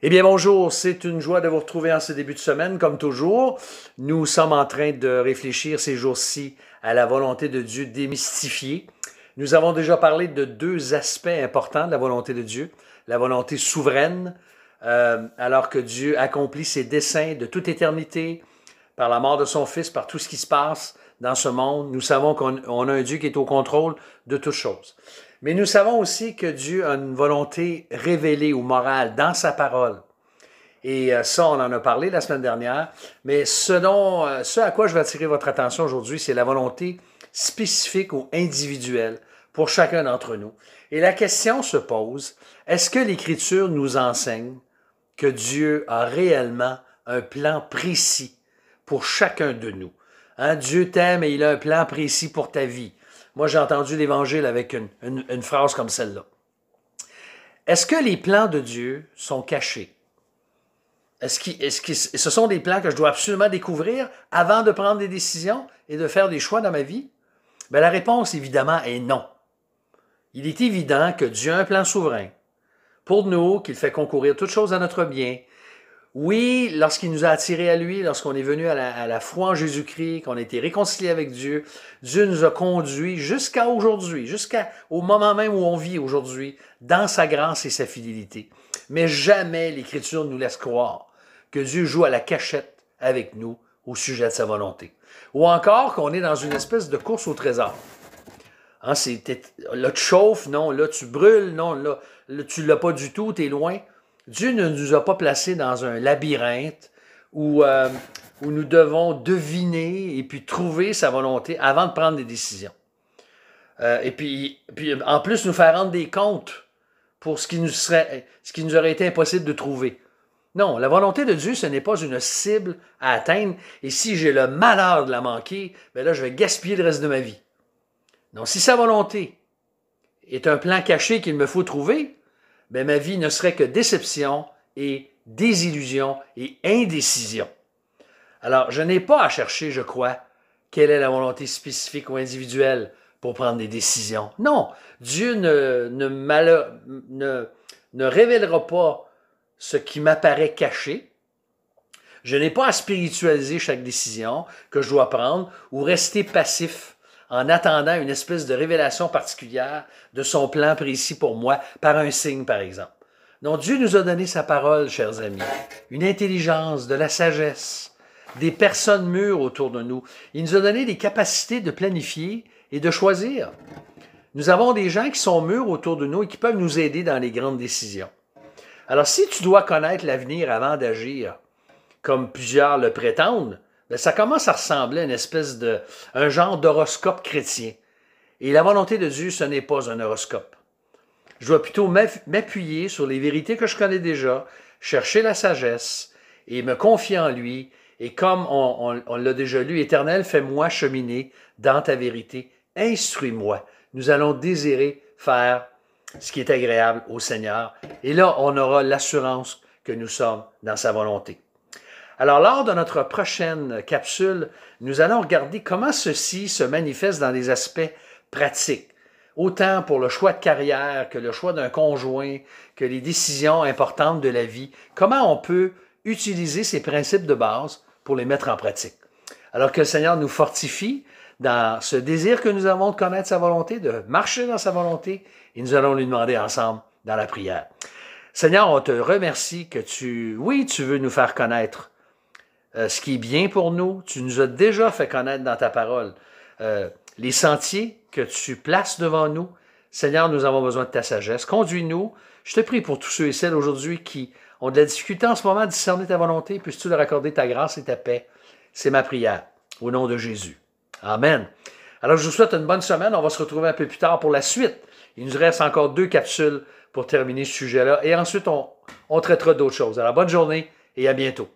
Eh bien, bonjour, c'est une joie de vous retrouver en ce début de semaine, comme toujours. Nous sommes en train de réfléchir ces jours-ci à la volonté de Dieu démystifiée. Nous avons déjà parlé de deux aspects importants de la volonté de Dieu. La volonté souveraine, alors que Dieu accomplit ses desseins de toute éternité par la mort de son Fils, par tout ce qui se passe dans ce monde. Nous savons qu'on a un Dieu qui est au contrôle de toutes choses. Mais nous savons aussi que Dieu a une volonté révélée ou morale dans sa parole. Et ça, on en a parlé la semaine dernière. Mais ce à quoi je vais attirer votre attention aujourd'hui, c'est la volonté spécifique ou individuelle pour chacun d'entre nous. Et la question se pose, est-ce que l'Écriture nous enseigne que Dieu a réellement un plan précis pour chacun de nous? Hein? Dieu t'aime et il a un plan précis pour ta vie. Moi, j'ai entendu l'Évangile avec une phrase comme celle-là. Est-ce que les plans de Dieu sont cachés? Est-ce que ce sont des plans que je dois absolument découvrir avant de prendre des décisions et de faire des choix dans ma vie? Bien, la réponse, évidemment, est non. Il est évident que Dieu a un plan souverain pour nous, qu'il fait concourir toutes choses à notre bien. Oui, lorsqu'il nous a attirés à lui, lorsqu'on est venu à la foi en Jésus-Christ, qu'on a été réconcilié avec Dieu, Dieu nous a conduits jusqu'à aujourd'hui, jusqu'au moment même où on vit aujourd'hui, dans sa grâce et sa fidélité. Mais jamais l'Écriture nous laisse croire que Dieu joue à la cachette avec nous au sujet de sa volonté. Ou encore qu'on est dans une espèce de course au trésor. Hein, là, tu chauffes, non, là, tu brûles, non, là tu ne l'as pas du tout, tu es loin. Dieu ne nous a pas placés dans un labyrinthe où nous devons deviner et puis trouver sa volonté avant de prendre des décisions. Et puis, en plus, nous faire rendre des comptes pour ce qui nous aurait été impossible de trouver. Non, la volonté de Dieu, ce n'est pas une cible à atteindre. Et si j'ai le malheur de la manquer, bien là, je vais gaspiller le reste de ma vie. Non, si sa volonté est un plan caché qu'il me faut trouver, bien, ma vie ne serait que déception et désillusion et indécision. Alors, je n'ai pas à chercher, je crois, quelle est la volonté spécifique ou individuelle pour prendre des décisions. Non, Dieu ne révélera pas ce qui m'apparaît caché. Je n'ai pas à spiritualiser chaque décision que je dois prendre ou rester passif en attendant une espèce de révélation particulière de son plan précis pour moi, par un signe, par exemple. Donc, Dieu nous a donné sa parole, chers amis, une intelligence, de la sagesse, des personnes mûres autour de nous. Il nous a donné des capacités de planifier et de choisir. Nous avons des gens qui sont mûrs autour de nous et qui peuvent nous aider dans les grandes décisions. Alors, si tu dois connaître l'avenir avant d'agir, comme plusieurs le prétendent, bien, ça commence à ressembler à un genre d'horoscope chrétien. Et la volonté de Dieu, ce n'est pas un horoscope. Je dois plutôt m'appuyer sur les vérités que je connais déjà, chercher la sagesse et me confier en lui. Et comme on l'a déjà lu, Éternel, fais-moi cheminer dans ta vérité, instruis-moi. Nous allons désirer faire ce qui est agréable au Seigneur. Et là, on aura l'assurance que nous sommes dans sa volonté. Alors, lors de notre prochaine capsule, nous allons regarder comment ceci se manifeste dans des aspects pratiques, autant pour le choix de carrière que le choix d'un conjoint, que les décisions importantes de la vie, comment on peut utiliser ces principes de base pour les mettre en pratique. Alors que le Seigneur nous fortifie dans ce désir que nous avons de connaître sa volonté, de marcher dans sa volonté, et nous allons lui demander ensemble dans la prière. Seigneur, on te remercie que tu veux nous faire connaître ce qui est bien pour nous. Tu nous as déjà fait connaître dans ta parole les sentiers que tu places devant nous. Seigneur, nous avons besoin de ta sagesse. Conduis-nous. Je te prie pour tous ceux et celles aujourd'hui qui ont de la difficulté en ce moment à discerner ta volonté. Puisses-tu leur accorder ta grâce et ta paix. C'est ma prière. Au nom de Jésus. Amen. Alors, je vous souhaite une bonne semaine. On va se retrouver un peu plus tard pour la suite. Il nous reste encore 2 capsules pour terminer ce sujet-là. Et ensuite, on traitera d'autres choses. Alors, bonne journée et à bientôt.